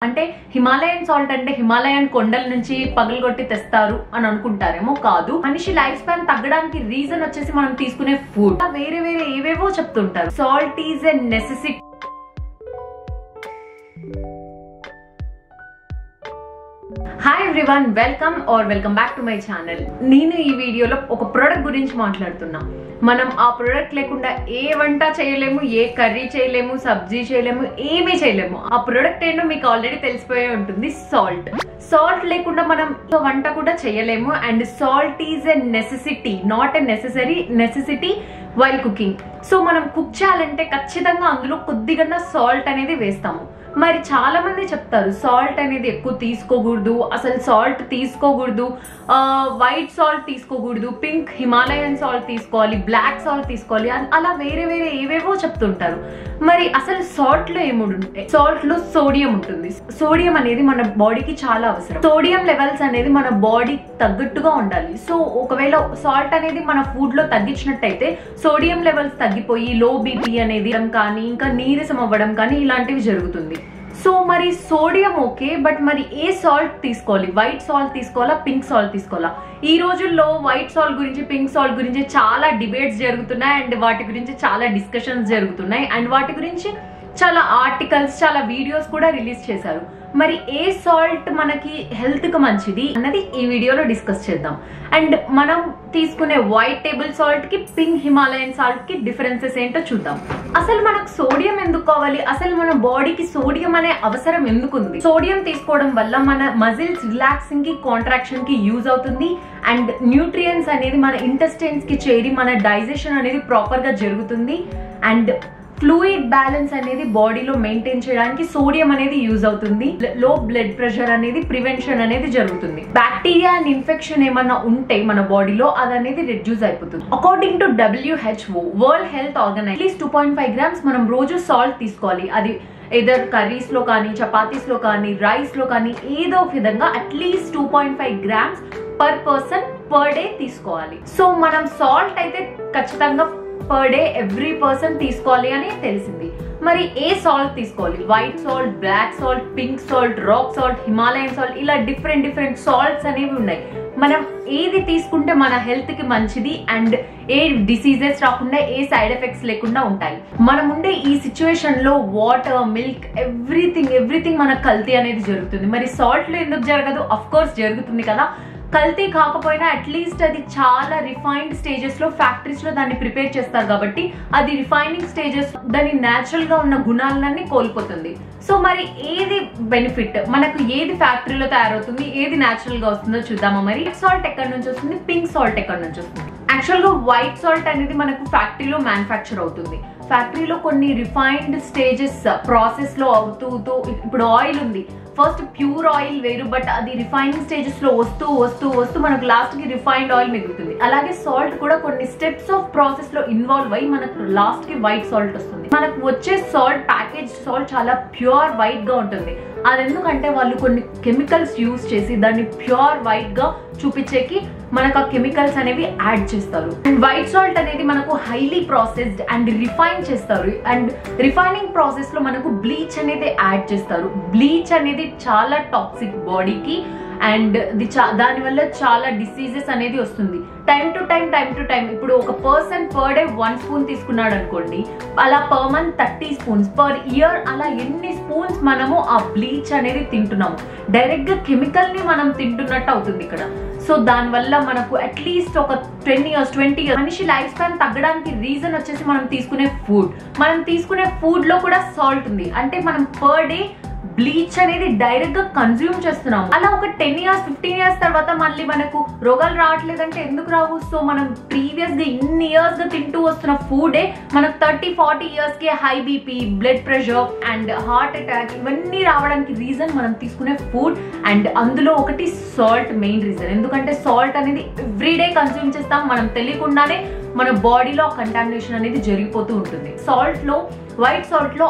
అంటే Himalayan salt అంటే Himalayan కొండల నుంచి పగలగొట్టి తెస్తారు అని అనుకుంటారేమో. కాదు, మనిషి లైఫ్ స్పాన్ తగ్గడానికి రీజన్ వచ్చేసి మనం తీసుకునే ఫుడ్. వేరే వేరే ఏవేవో చెప్తుంటారు. Salt is a necessity. Hi everyone, welcome back to my channel. నేను ఈ వీడియోలో ఒక ప్రోడక్ట్ గురించి మాట్లాడుతున్నా. మనం ఆ ప్రోడక్ట్ లేకుండా ఏ వంట చేయలేము, ఏ కర్రీ చేయలేము, సబ్జీ చేయలేము, ఏమీ చేయలేము. ఆ ప్రోడక్ట్ ఏంటో మీకు ఆల్రెడీ తెలిసిపోయే ఉంటుంది, సాల్ట్. సాల్ట్ లేకుండా మనం వంట కూడా చేయలేము. And salt is a necessity, not a necessity while cooking. So మనం కుక్ చేయాలంటే ఖచ్చితంగా అందులో కొద్దిగా సాల్ట్ అనేది వేస్తాము. మరి చాలా మంది చెప్తారు సాల్ట్ అనేది ఎక్కువ తీసుకోకూడదు, అసలు సాల్ట్ తీసుకోకూడదు, వైట్ సాల్ట్ తీసుకోకూడదు, పింక్ హిమాలయన్ సాల్ట్ తీసుకోవాలి, బ్లాక్ సాల్ట్ తీసుకోవాలి, అలా వేరే వేరే ఏవేవో చెప్తుంటారు. మరి అసలు సాల్ట్ లో ఏముంటాయి? సాల్ట్ లో సోడియం ఉంటుంది. సోడియం అనేది మన బాడీకి చాలా అవసరం. సోడియం లెవెల్స్ అనేది మన బాడీ తగ్గట్టుగా ఉండాలి. సో ఒకవేళ సాల్ట్ అనేది మన ఫుడ్ లో తగ్గించినట్టయితే సోడియం లెవెల్స్ తగ్గిపోయి లో బీపీ అనేది కానీ ఇంకా నీరసం అవ్వడం కానీ ఇలాంటివి జరుగుతుంది. సో మరి సోడియం ఓకే, బట్ మరి ఏ సాల్ట్ తీసుకోవాలి? వైట్ సాల్ట్ తీసుకోవాలా, పింక్ సాల్ట్ తీసుకోవాలా? ఈ రోజుల్లో వైట్ సాల్ట్ గురించి, పింక్ సాల్ట్ గురించి చాలా డిబేట్స్ జరుగుతున్నాయి. అండ్ వాటి గురించి చాలా డిస్కషన్స్ జరుగుతున్నాయి. అండ్ వాటి గురించి చాలా ఆర్టికల్స్, చాలా వీడియోస్ కూడా రిలీజ్ చేశారు. మరి ఏ సాల్ట్ మనకి హెల్త్ కి మంచిది అన్నది ఈ వీడియోలో డిస్కస్ చేద్దాం. అండ్ మనం తీసుకునే వైట్ టేబుల్ సాల్ట్ కి, పింక్ హిమాలయన్ సాల్ట్ కి డిఫరెన్సెస్ ఏంటో చూద్దాం. అసలు మనకు సోడియం ఎందుకు కావాలి? అసలు మన బాడీకి సోడియం అనే అవసరం ఎందుకుంది? సోడియం తీసుకోవడం వల్ల మన మజిల్స్ రిలాక్సింగ్ కి, కాంట్రాక్షన్ కి యూజ్ అవుతుంది. అండ్ న్యూట్రియన్స్ అనేది మన ఇంటెస్టైన్స్ కి చేరి మన డైజెషన్ అనేది ప్రాపర్ గా జరుగుతుంది. అండ్ ఫ్లూయిడ్ బ్యాలెన్స్ అనేది బాడీలో మెయింటైన్ చేయడానికి సోడియం అనేది యూజ్ అవుతుంది. లో బ్లడ్ ప్రెషర్ అనేది ప్రివెన్షన్ అనేది జరుగుతుంది. బ్యాక్టీరియా అండ్ ఇన్ఫెక్షన్ ఏమన్నా ఉంటే మన బాడీలో అది అనేది రిడ్యూస్ అయిపోతుంది. According to WHO, world health organisation, at least 2.5 grams మనం రోజు సాల్ట్ తీసుకోవాలి. అది ఎదర్ కర్రీస్ లో కానీ, చపాతీస్ లో కానీ, రైస్ లో కానీ ఏదో విధంగా at least 2.5 grams per person per day తీసుకోవాలి. సో మనం సాల్ట్ అయితే ఖచ్చితంగా పర్ డే ఎవ్రీ పర్సన్ తీసుకోవాలి అని తెలిసింది. మరి ఏ సాల్ట్ తీసుకోవాలి? White salt, black salt, pink salt, rock salt, Himalayan salt, ఇలా డిఫరెంట్ సాల్ట్స్ అనేవి ఉన్నాయి. మనం ఏది తీసుకుంటే మన హెల్త్ కి మంచిది అండ్ ఏ డిసీజెస్ రాకుండా, ఏ సైడ్ ఎఫెక్ట్స్ లేకుండా ఉంటాయి. మనం ఉండే ఈ సిచ్యువేషన్ లో వాటర్, మిల్క్, ఎవ్రీథింగ్ మనకు కల్తీ అనేది జరుగుతుంది. మరి సాల్ట్ లో ఎందుకు జరగదు? అఫ్ కోర్స్ జరుగుతుంది కదా. కల్తీ కాకపోయినా అట్లీస్ట్ అది చాలా రిఫైన్డ్ స్టేజెస్ లో, ఫ్యాక్టరీస్ లో దాన్ని ప్రిపేర్ చేస్తారు కాబట్టి అది రిఫైనింగ్ స్టేజెస్ దాని న్యాచురల్ గా ఉన్న గుణాలన్నీ కోల్పోతుంది. సో మరి ఏది బెనిఫిట్? మనకు ఏది ఫ్యాక్టరీలో తయారవుతుంది, ఏది న్యాచురల్ గా వస్తుందో చూద్దామా. మరి సాల్ట్ ఎక్కడి నుంచి వస్తుంది, పింక్ సాల్ట్ ఎక్కడి నుంచి వస్తుంది? యాక్చువల్ గా వైట్ సాల్ట్ అనేది మనకు ఫ్యాక్టరీలో మ్యానుఫ్యాక్చర్ అవుతుంది. ఫ్యాక్టరీలో కొన్ని రిఫైన్డ్ స్టేజెస్ ప్రాసెస్ లో అవుతూ, ఇప్పుడు ఆయిల్ ఉంది, ఫస్ట్ ప్యూర్ ఆయిల్ వేరు, బట్ అది రిఫైనింగ్ స్టేజెస్ లో వస్తూ మనకు లాస్ట్ కి రిఫైన్డ్ ఆయిల్ మిగులుతుంది. అలాగే సాల్ట్ కూడా కొన్ని స్టెప్స్ ఆఫ్ ప్రాసెస్ లో ఇన్వాల్వ్ అయ్యి మనకు లాస్ట్ కి వైట్ సాల్ట్ వస్తుంది. మనకు వచ్చే సాల్ట్, ప్యాకేజ్ సాల్ట్ చాలా ప్యూర్ వైట్ గా ఉంటుంది. అది ఎందుకంటే వాళ్ళు కొన్ని కెమికల్స్ యూజ్ చేసి దాన్ని ప్యూర్ వైట్ గా చూపించేకి మనకు ఆ కెమికల్స్ అనేవి యాడ్ చేస్తారు. వైట్ సాల్ట్ అనేది మనకు హైలీ ప్రాసెస్డ్ అండ్ రిఫైన్ చేస్తారు. అండ్ రిఫైనింగ్ ప్రాసెస్ లో మనకు బ్లీచ్ అనేది యాడ్ చేస్తారు. బ్లీచ్ అనేది చాలా టాక్సిక్ బాడీకి అండ్ దాని వల్ల చాలా డిసీజెస్ అనేది వస్తుంది. టైం టు టైం ఇప్పుడు ఒక పర్సన్ పర్ డే 1 spoon తీసుకున్నాడు అనుకోండి, అలా per month 30 spoons, per year అలా ఎన్ని స్పూన్స్ మనము ఆ బ్లీచ్ అనేది తింటున్నాము. డైరెక్ట్ గా కెమికల్ ని మనం తింటున్నట్టు అవుతుంది ఇక్కడ. సో దాని వల్ల మనకు అట్లీస్ట్ ఒక 20 years మనిషి లైఫ్ స్పాన్ తగ్గడానికి రీజన్ వచ్చేసి మనం తీసుకునే ఫుడ్ లో కూడా సాల్ట్ ఉంది. అంటే మనం పర్ డే బ్లీచ్ అనేది డైరెక్ట్ గా కన్జ్యూమ్ చేస్తున్నాం. అలా ఒక 10 years 15 years తర్వాత మళ్ళీ మనకు రోగాలు రావట్లేదంటే ఎందుకు రావు? సో మనం ప్రీవియస్ గా ఇన్ని ఇయర్స్ గా తింటూ వస్తున్న ఫుడే మనకు 30-40 years కి high BP, blood pressure and heart attack ఇవన్నీ రావడానికి రీజన్ మనం తీసుకునే ఫుడ్. అండ్ అందులో ఒకటి సాల్ట్ మెయిన్ రీజన్. ఎందుకంటే సాల్ట్ అనేది ఎవ్రీడే కన్జ్యూమ్ చేస్తాం, మనం తెలియకుండానే మన బాడీలో కంటామినేషన్ అనేది జరిగిపోతూ ఉంటుంది. సాల్ట్ లో, వైట్ సాల్ట్ లో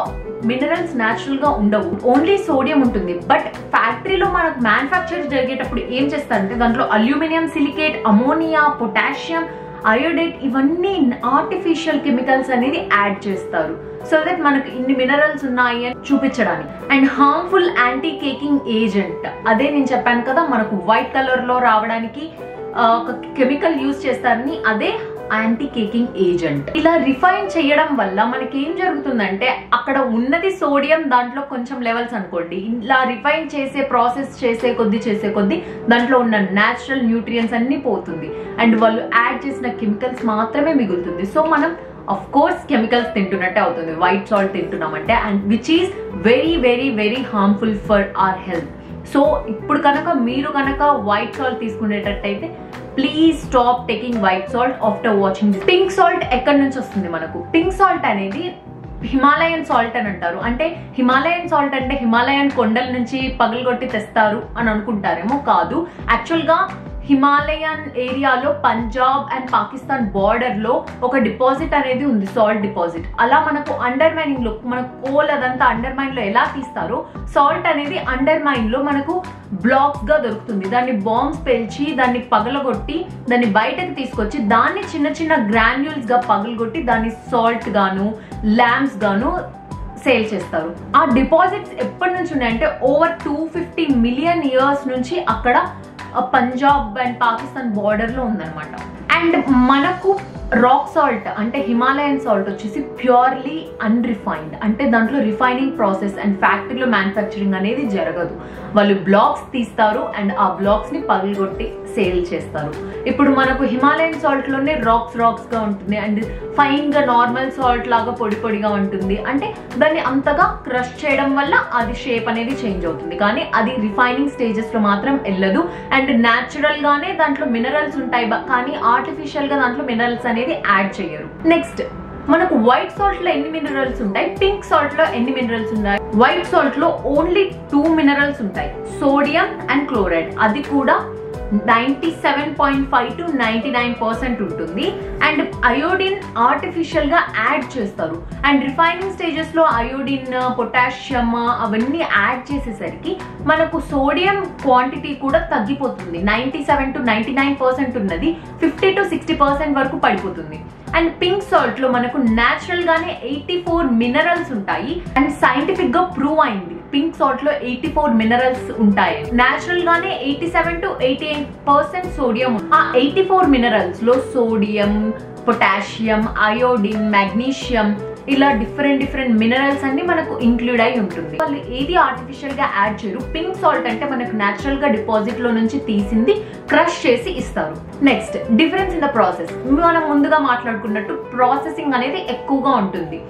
మినరల్స్ న్యాచురల్ గా ఉండవు, ఓన్లీ సోడియం ఉంటుంది. బట్ ఫ్యాక్టరీలో మనకు మ్యానుఫ్యాక్చర్ జరిగేటప్పుడు ఏం చేస్తారంటే దాంట్లో aluminium silicate, ammonia, potassium iodate, ఇవన్నీ ఆర్టిఫిషియల్ కెమికల్స్ అనేది యాడ్ చేస్తారు సో దట్ మనకు ఇన్ని మినరల్స్ ఉన్నాయి అని చూపించడానికి. And harmful anti caking agent, అదే నేను చెప్పాను కదా మనకు వైట్ కలర్ లో రావడానికి ఒక కెమికల్ యూజ్ చేస్తారని, అదే యాంటీ కేకింగ్ ఏజెంట్. ఇలా రిఫైన్ చేయడం వల్ల మనకి ఏం జరుగుతుందంటే అక్కడ ఉన్నది సోడియం, దాంట్లో కొంచెం లెవెల్స్ అనుకోండి, ఇలా రిఫైన్ చేసే ప్రాసెస్ చేసే కొద్ది దాంట్లో ఉన్న న్యాచురల్ న్యూట్రియన్స్ అన్ని పోతుంది అండ్ వాళ్ళు యాడ్ చేసిన కెమికల్స్ మాత్రమే మిగులుతుంది. సో మనం అఫ్ కోర్స్ కెమికల్స్ తింటున్నట్టే అవుతుంది వైట్ సాల్ట్ తింటున్నామంటే, and which is very very very harmful for our health. So ఇప్పుడు కనుక మీరు కనుక వైట్ సాల్ట్ తీసుకునేటట్టయితే please stop taking white salt after watching this. Pink salt ఎక్కడి నుంచి వస్తుంది మనకు? పింక్ సాల్ట్ అనేది హిమాలయన్ సాల్ట్ అని అంటారు. అంటే హిమాలయన్ సాల్ట్ అంటే హిమాలయన్ కొండల నుంచి పగలగొట్టి తెస్తారు అని అనుకుంటారేమో, కాదు. యాక్చువల్ గా హిమాలయన్ ఏరియాలో పంజాబ్ అండ్ పాకిస్తాన్ బార్డర్ లో ఒక డిపాజిట్ అనేది ఉంది, సాల్ట్ డిపాజిట్. అలా మనకు అండర్ మైనింగ్ లో, మనకు కోల్ అదంతా అండర్ మైన్ లో ఎలా తీస్తారో సాల్ట్ అనేది అండర్ మైన్ లో మనకు బ్లాక్స్ గా దొరుకుతుంది. దాన్ని బాంబ్స్ పేల్చి దాన్ని పగలగొట్టి దాన్ని బయటకు తీసుకొచ్చి దాన్ని చిన్న చిన్న గ్రాన్యూల్స్ గా పగలగొట్టి దాన్ని సాల్ట్ గాను ల్యాంప్స్ గాను సేల్ చేస్తారు. ఆ డిపాజిట్స్ ఎప్పటి నుంచి ఉన్నాయంటే ఓవర్ 250 మిలియన్ ఇయర్స్ నుంచి అక్కడ పంజాబ్ అండ్ పాకిస్తాన్ బార్డర్ లో ఉందన్నమాట. అండ్ మనకు రాక్ సాల్ట్ అంటే హిమాలయన్ సాల్ట్ వచ్చేసి ప్యూర్లీ అన్రిఫైన్డ్, అంటే దాంట్లో రిఫైనింగ్ ప్రాసెస్ అండ్ ఫ్యాక్టరీలో మ్యానుఫ్యాక్చరింగ్ అనేది జరగదు. వాళ్ళు బ్లాక్స్ తీస్తారు అండ్ ఆ బ్లాక్స్ ని పగలగొట్టి సేల్ చేస్తారు. ఇప్పుడు మనకు హిమాలయన్ సాల్ట్ లోనే రాక్స్ గా ఉంటుంది అండ్ ఫైన్ గా నార్మల్ సాల్ట్ లాగా పొడి పొడిగా ఉంటుంది. అంటే దాన్ని అంతగా క్రష్ చేయడం వల్ల అది షేప్ అనేది చేంజ్ అవుతుంది, కానీ అది రిఫైనింగ్ స్టేజెస్ లో మాత్రం వెళ్ళదు. అండ్ న్యాచురల్ గానే దాంట్లో మినరల్స్ ఉంటాయి, కానీ ఆర్టిఫిషియల్ గా దాంట్లో మినరల్స్ అనేది యాడ్ చేయరు. నెక్స్ట్ మనకు వైట్ సాల్ట్ లో ఎన్ని మినరల్స్ ఉంటాయి, పింక్ సాల్ట్ లో ఎన్ని మినరల్స్ ఉన్నాయి? వైట్ సాల్ట్ లో ఓన్లీ 2 మినరల్స్ ఉంటాయి, సోడియం అండ్ క్లోరైడ్. అది కూడా 97.5 to 99% ఉంటుంది. అండ్ అయోడిన్ ఆర్టిఫిషియల్ గా యాడ్ చేస్తారు. అండ్ రిఫైనింగ్ స్టేజెస్ లో అయోడిన్, పొటాషియం అవన్నీ యాడ్ చేసేసరికి మనకు సోడియం క్వాంటిటీ కూడా తగ్గిపోతుంది. 97 to 99% ఉన్నది 50 to 60% వరకు పడిపోతుంది. అండ్ పింక్ సాల్ట్ లో మనకు న్యాచురల్ గానే 84 మినరల్స్ ఉంటాయి. అండ్ సైంటిఫిక్ గా ప్రూవ్ అయింది పింక్ సాల్ట్ లో 84 మినరల్స్ ఉంటాయి. న్యాచురల్ గానే 87 to 88% సోడియం. ఆ 84 మినరల్స్ లో సోడియం, పొటాషియం, అయోడిన్, మాగ్నీషియం ఇలా డిఫరెంట్ మినరల్స్ అన్ని మనకు ఇంక్లూడ్ అయి ఉంటుంది. వాళ్ళు ఏది ఆర్టిఫిషియల్ గా యాడ్ చేయరు. పింక్ సాల్ట్ అంటే మనకు న్యాచురల్ గా డిపాజిట్ లో నుంచి తీసింది క్రష్ చేసి ఇస్తారు. Next difference in the process. మనం ముందుగా మాట్లాడుకున్నట్టు ప్రాసెసింగ్ అనేది ఎక్కువగా ఉంటుంది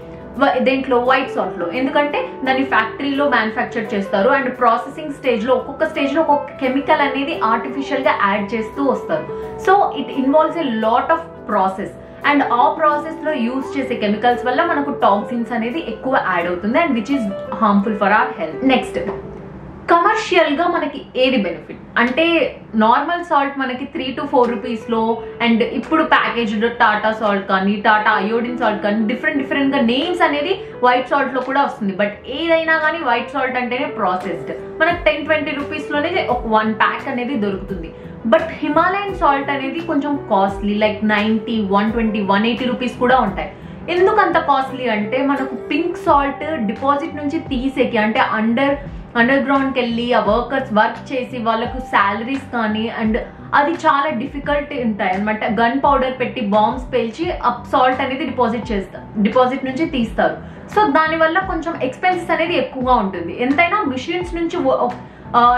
దేంట్లో, వైట్ సాల్ట్ లో. ఎందుకంటే దాన్ని ఫ్యాక్టరీలో మ్యానుఫ్యాక్చర్ చేస్తారు అండ్ ప్రాసెసింగ్ స్టేజ్ లో ఒక్కొక్క స్టేజ్ లో ఒక్కొక్క కెమికల్ అనేది ఆర్టిఫిషియల్ గా యాడ్ చేస్తూ వస్తారు. So it involves a lot of process and ఆ ప్రాసెస్ లో యూజ్ చేసే కెమికల్స్ వల్ల మనకు టాక్సిన్స్ అనేది ఎక్కువ యాడ్ అవుతుంది and which is harmful for our health. Next commercial గా మనకి ఏది బెనిఫిట్ అంటే, నార్మల్ సాల్ట్ మనకి 3 to 4 రూపీస్ లో, అండ్ ఇప్పుడు ప్యాకేజ్డ్ టాటా సాల్ట్ కానీ టాటా అయోడిన్ సాల్ట్ కానీ డిఫరెంట్ గా నేమ్స్ అనేది వైట్ సాల్ట్ లో కూడా వస్తుంది. బట్ ఏదైనా కానీ వైట్ సాల్ట్ అంటేనే ప్రాసెస్డ్. మనకు 10-20 రూపీస్ లోనే ఒక 1 ప్యాక్ అనేది దొరుకుతుంది. బట్ హిమాలయన్ సాల్ట్ అనేది కొంచెం కాస్ట్లీ, లైక్ 90, 120, 180 రూపీస్ కూడా ఉంటాయి. ఎందుకు అంత కాస్ట్లీ అంటే మనకు పింక్ సాల్ట్ డిపాజిట్ నుంచి తీసేకి, అంటే అండర్ గ్రౌండ్ కి వెళ్ళి ఆ వర్కర్స్ వర్క్ చేసి వాళ్ళకు శాలరీస్ కానీ అండ్ అది చాలా డిఫికల్ట్ ఉంటాయి అనమాట. గన్ పౌడర్ పెట్టి బాంబ్స్ పేల్చి ఆ సాల్ట్ అనేది డిపాజిట్ నుంచి తీస్తారు. సో దానివల్ల కొంచెం ఎక్స్పెన్సెస్ అనేది ఎక్కువగా ఉంటుంది. ఎంతైనా మిషన్స్ నుంచి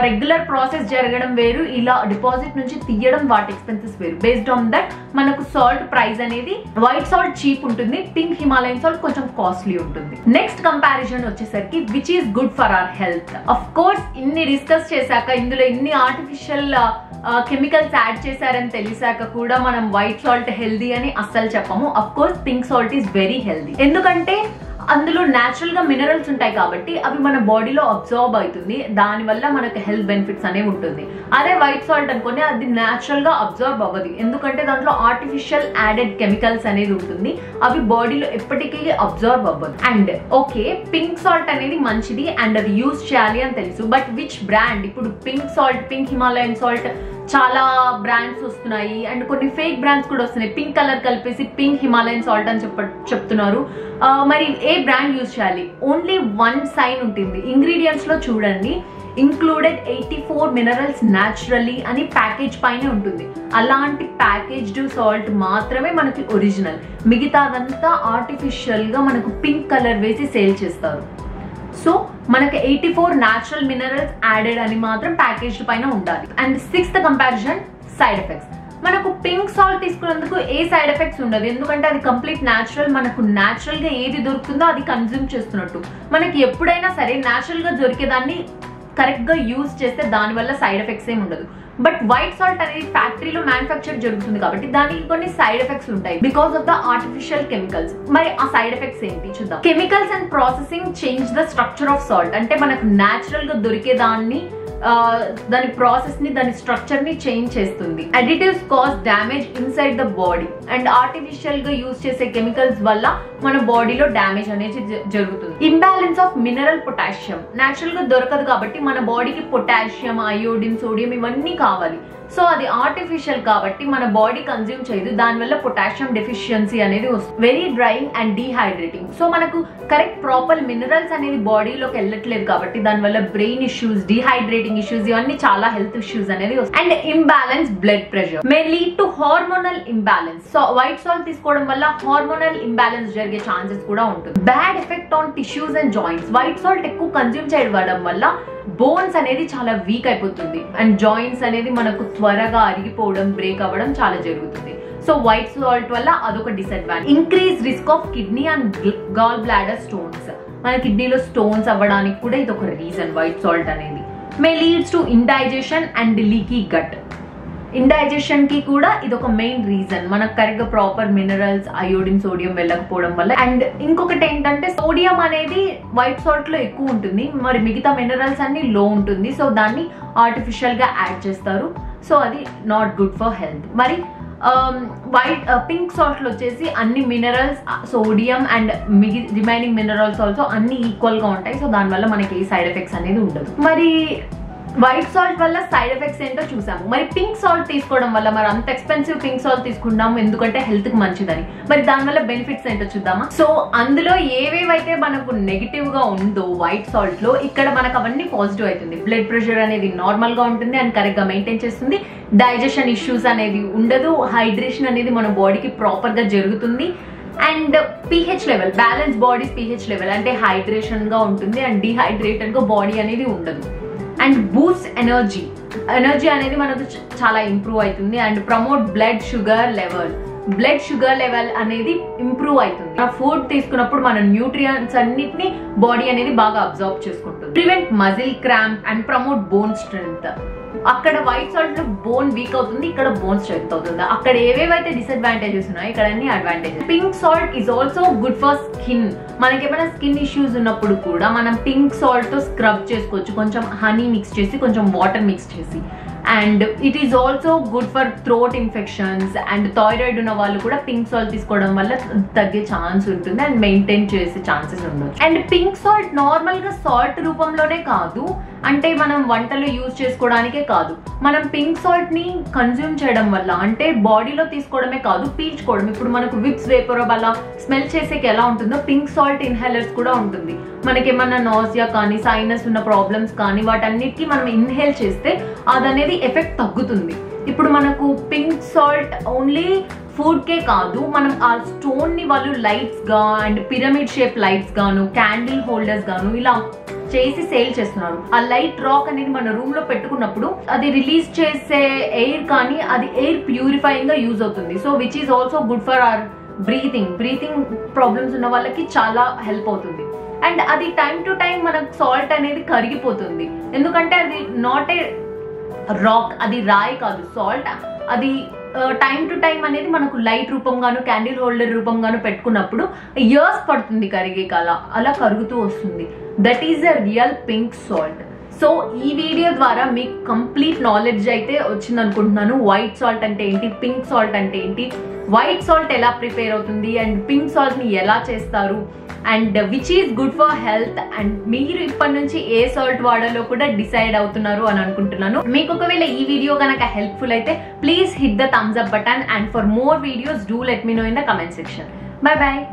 రెగ్యులర్ ప్రాసెస్ జరగడం వేరు, ఇలా డిపాజిట్ నుంచి తీయడం వాటి ఎక్స్పెన్సెస్ వేరు. బేస్డ్ ఆన్ దట్ మనకు సాల్ట్ ప్రైస్ అనేది వైట్ సాల్ట్ చీప్ ఉంటుంది, పింక్ హిమాలయన్ సాల్ట్ కొంచెం కాస్ట్లీ ఉంటుంది. నెక్స్ట్ కంపారిజన్ వచ్చేసరికి which is good for our health. Of course ఇన్ని డిస్కస్ చేశాక, ఇందులో ఇన్ని ఆర్టిఫిషియల్ కెమికల్స్ యాడ్ చేశారని తెలిసాక కూడా మనం వైట్ సాల్ట్ హెల్దీ అని అస్సలు చెప్పము. Of course pink salt is very healthy, ఎందుకంటే అందులో న్యాచురల్ గా మినరల్స్ ఉంటాయి కాబట్టి అవి మన బాడీలో అబ్జార్బ్ అవుతుంది, దానివల్ల మనకు హెల్త్ బెనిఫిట్స్ అనేవి ఉంటుంది. అదే వైట్ సాల్ట్ అనుకోని అది న్యాచురల్ గా అబ్జార్బ్ అవ్వదు, ఎందుకంటే దాంట్లో ఆర్టిఫిషియల్ యాడెడ్ కెమికల్స్ అనేది ఉంటుంది, అవి బాడీలో ఎప్పటికీ అబ్జార్బ్ అవ్వదు. అండ్ ఓకే, పింక్ సాల్ట్ అనేది మంచిది అండ్ అది యూజ్ చేయాలి అని తెలుసు, బట్ విచ్ బ్రాండ్? ఇప్పుడు పింక్ హిమాలయన్ సాల్ట్ చాలా బ్రాండ్స్ వస్తున్నాయి అండ్ కొన్ని ఫేక్ బ్రాండ్స్ కూడా వస్తున్నాయి. పింక్ కలర్ కలిపేసి పింక్ హిమాలయన్ సాల్ట్ అని చెప్తున్నారు. మరి ఏ బ్రాండ్ యూజ్ చేయాలి? ఓన్లీ వన్ సైన్ ఉంటుంది ఇంగ్రీడియంట్స్ లో, చూడండి, ఇంక్లూడెడ్ 84 మినరల్స్ న్యాచురల్లీ అని ప్యాకేజ్ పైనే ఉంటుంది. అలాంటి ప్యాకేజ్డ్ సాల్ట్ మాత్రమే మనకి ఒరిజినల్, మిగతాదంతా ఆర్టిఫిషియల్ గా మనకు పింక్ కలర్ వేసి సేల్ చేస్తారు. సో మనకి 84 న్యాచురల్ మినరల్స్ యాడెడ్ అని మాత్రం ప్యాకేజ్డ్ పైన ఉండాలి. And 6th comparison, side effects. మనకు పింక్ సాల్ట్ తీసుకున్నందుకు ఏ సైడ్ ఎఫెక్ట్స్ ఉండదు, ఎందుకంటే అది కంప్లీట్ న్యాచురల్. మనకు న్యాచురల్ గా ఏది దొరుకుతుందో అది కన్జ్యూమ్ చేస్తున్నట్టు. మనకి ఎప్పుడైనా సరే న్యాచురల్ గా దొరికేదాన్ని కరెక్ట్ గా యూజ్ చేస్తే దాని వల్ల సైడ్ ఎఫెక్ట్స్ ఏమి ఉండదు. బట్ వైట్ సాల్ట్ అనేది ఫ్యాక్టరీలో మ్యానుఫ్యాక్చర్ జరుగుతుంది కాబట్టి దానికి కొన్ని సైడ్ ఎఫెక్ట్స్ ఉంటాయి because of the artificial chemicals. మరి ఆ సైడ్ ఎఫెక్ట్స్ ఏంటి చూద్దాం. Chemicals and processing change the structure of salt. అంటే మనకు న్యాచురల్ గా దొరికే దాని ప్రాసెస్ ని, దాని స్ట్రక్చర్ ని చేంజ్ చేస్తుంది. Additives cause damage inside the body and artificial గా యూజ్ చేసే కెమికల్స్ వల్ల మన బాడీలో డ్యామేజ్ అనేది జరుగుతుంది. Imbalance of mineral potassium. Natural గా దొరకదు కాబట్టి మన బాడీకి పొటాషియం, అయోడిన్, సోడియం ఇవన్నీ కావాలి. సో అది ఆర్టిఫిషియల్ కాబట్టి మన బాడీ కన్జ్యూమ్ చేయదు, దానివల్ల పొటాషియం డెఫిషియన్సీ అనేది వస్తుంది. Very drying and dehydrating. So మనకు కరెక్ట్ ప్రాపర్ మినరల్స్ అనేది బాడీలోకి వెళ్ళట్లేదు కాబట్టి దానివల్ల బ్రెయిన్ ఇష్యూస్, డీహైడ్రేటింగ్ ఇష్యూస్, ఇవన్నీ చాలా హెల్త్ ఇష్యూస్ అనేది వస్తాయి. And imbalance blood pressure may lead to hormonal imbalance. So white salt తీసుకోవడం వల్ల హార్మోనల్ ఇంబ్యాలెన్స్ జరిగే ఛాన్సెస్ కూడా ఉంటుంది. Bad effect on tissues and joints. White salt ఎక్కువ కన్జ్యూమ్ చేయడం వల్ల బోన్స్ అనేది చాలా వీక్ అయిపోతుంది అండ్ జాయింట్స్ అనేది మనకు త్వరగా అరిగిపోవడం, బ్రేక్ అవ్వడం చాలా జరుగుతుంది. సో వైట్ సాల్ట్ వల్ల అదొక disadvantage. Increase risk of kidney and gall bladder stones. మన కిడ్నీలో స్టోన్స్ అవ్వడానికి కూడా ఇది ఒక రీజన్ వైట్ సాల్ట్ అనేది. May leads to indigestion and leaky gut. Indigestion కి కూడా ఇది ఒక మెయిన్ రీజన్, మనకు కరెక్ట్ గా ప్రాపర్ మినరల్స్, అయోడిన్, సోడియం వెళ్ళకపోవడం వల్ల. అండ్ ఇంకొకటి ఏంటంటే సోడియం అనేది వైట్ సాల్ట్ లో ఎక్కువ ఉంటుంది, మరి మిగతా మినరల్స్ అన్ని లో ఉంటుంది. సో దాన్ని ఆర్టిఫిషియల్ గా యాడ్ చేస్తారు. సో అది నాట్ గుడ్ ఫర్ హెల్త్. మరి పింక్ సాల్ట్ లో వచ్చేసి అన్ని minerals, sodium and remaining minerals also అన్ని ఈక్వల్ గా ఉంటాయి. సో దానివల్ల మనకి ఏ సైడ్ ఎఫెక్ట్స్ అనేది ఉండదు. మరి వైట్ సాల్ట్ వల్ల సైడ్ ఎఫెక్ట్స్ ఏంటో చూసాము. మరి పింక్ సాల్ట్ తీసుకోవడం వల్ల, మరి అంత ఎక్స్పెన్సివ్ పింక్ సాల్ట్ తీసుకున్నాము ఎందుకంటే హెల్త్ కి మంచిదని, మరి దానివల్ల బెనిఫిట్స్ ఏంటో చూద్దామా. సో అందులో ఏవేవైతే మనకు నెగిటివ్ గా ఉందో వైట్ సాల్ట్ లో, ఇక్కడ మనకు అవన్నీ పాజిటివ్ అవుతుంది. బ్లడ్ ప్రెషర్ అనేది నార్మల్ గా ఉంటుంది అండ్ కరెక్ట్ గా మెయింటైన్ చేస్తుంది. డైజెషన్ ఇష్యూస్ అనేది ఉండదు. హైడ్రేషన్ అనేది మన బాడీకి ప్రాపర్ గా జరుగుతుంది. And pH level, balance body pH level అంటే హైడ్రేషన్ గా ఉంటుంది అండ్ డిహైడ్రేటెడ్ గా బాడీ అనేది ఉండదు. అండ్ బూస్ట్ ఎనర్జీ అనేది మనకు చాలా ఇంప్రూవ్ అవుతుంది. And promote blood sugar level అనేది ఇంప్రూవ్ అవుతుంది. ఆ ఫుడ్ తీసుకున్నప్పుడు మన న్యూట్రియంట్స్ అన్నిటిని బాడీ అనేది బాగా అబ్జర్వ్ చేసుకుంటుంది. Prevent muscle cramp and promote bone strength. అక్కడ వైట్ సాల్ట్ లో బోన్ వీక్ అవుతుంది, ఇక్కడ బోన్ స్ట్రెంగ్త్ అవుతుంది. అక్కడ ఏవేవైతే డిసడ్వాంటేజెస్ ఉన్నాయో ఇక్కడ అన్ని advantages. Pink salt is also good for skin. మనకి ఏమైనా స్కిన్ ఇష్యూస్ ఉన్నప్పుడు కూడా మనం పింక్ సాల్ట్ తో స్క్రబ్ చేసుకోవచ్చు, కొంచెం హనీ మిక్స్ చేసి, కొంచెం వాటర్ మిక్స్ చేసి. And it is also good for throat infections and thyroid ఉన్న వాళ్ళు కూడా పింక్ సాల్ట్ తీసుకోవడం వల్ల తగ్గే ఛాన్స్ ఉంటుంది అండ్ మెయింటైన్ చేసే ఛాన్సెస్ ఉండదు. అండ్ పింక్ సాల్ట్ నార్మల్ గా సాల్ట్ రూపంలోనే కాదు, అంటే మనం వంటలో యూజ్ చేసుకోవడానికే కాదు, మనం పింక్ సాల్ట్ ని కన్జ్యూమ్ చేయడం వల్ల, అంటే బాడీలో తీసుకోవడమే కాదు పీల్చుకోవడం. ఇప్పుడు మనకు విక్స్ వేపర్ వల్ల స్మెల్ చేసేకి ఎలా ఉంటుందో పింక్ సాల్ట్ ఇన్హేలర్స్ కూడా ఉంటుంది. మనకి ఏమన్నా నాసియా కానీ, సైనస్ ఉన్న ప్రాబ్లమ్స్ కానీ, వాటన్నిటికీ మనం ఇన్హేల్ చేస్తే అదనేది ఎఫెక్ట్ తగ్గుతుంది. ఇప్పుడు మనకు పింక్ సాల్ట్ ఓన్లీ ఫుడ్ కే కాదు, మనం ఆ స్టోన్ ని వాళ్ళు లైట్స్ గా అండ్ పిరమిడ్ షేప్ లైట్స్ గాను, క్యాండిల్ హోల్డర్స్ గాను ఇలా చేసి సేల్ చేస్తున్నారు. ఆ లైట్ రాక్ అనేది మన రూమ్ లో పెట్టుకున్నప్పుడు అది రిలీజ్ చేసే ఎయిర్ కానీ అది ఎయిర్ ప్యూరిఫైయింగ్ గా యూజ్ అవుతుంది. So which is also good for hour breathing problems ఉన్న వాళ్ళకి చాలా హెల్ప్ అవుతుంది. అండ్ అది టైం టు టైం మనకు సాల్ట్ అనేది కరిగిపోతుంది, ఎందుకంటే అది నాట్ ఏ రాక్, అది రాయి కాదు సాల్ట్. అది టైం టు టైం అనేది మనకు లైట్ రూపంగాను, క్యాండిల్ హోల్డర్ రూపంగాను పెట్టుకున్నప్పుడు ఇయర్స్ పడుతుంది కరిగేకి, అలా కరుగుతూ వస్తుంది. That is a real pink salt. So ఈ వీడియో ద్వారా మీకు కంప్లీట్ నాలెడ్జ్ అయితే వచ్చింది అనుకుంటున్నాను. వైట్ సాల్ట్ అంటే ఏంటి, పింక్ సాల్ట్ అంటే ఏంటి, వైట్ సాల్ట్ ఎలా ప్రిపేర్ అవుతుంది అండ్ పింక్ సాల్ట్ ని ఎలా చేస్తారు, and which is good for health. And మీరు ఇప్పటి నుంచి ఏ సాల్ట్ వాడాలో కూడా డిసైడ్ అవుతున్నారు అని అనుకుంటున్నాను. మీకు ఒకవేళ ఈ వీడియో కనుక హెల్ప్ఫుల్ అయితే please hit the thumbs up button, and for more videos do let me know in the comment section. Bye bye.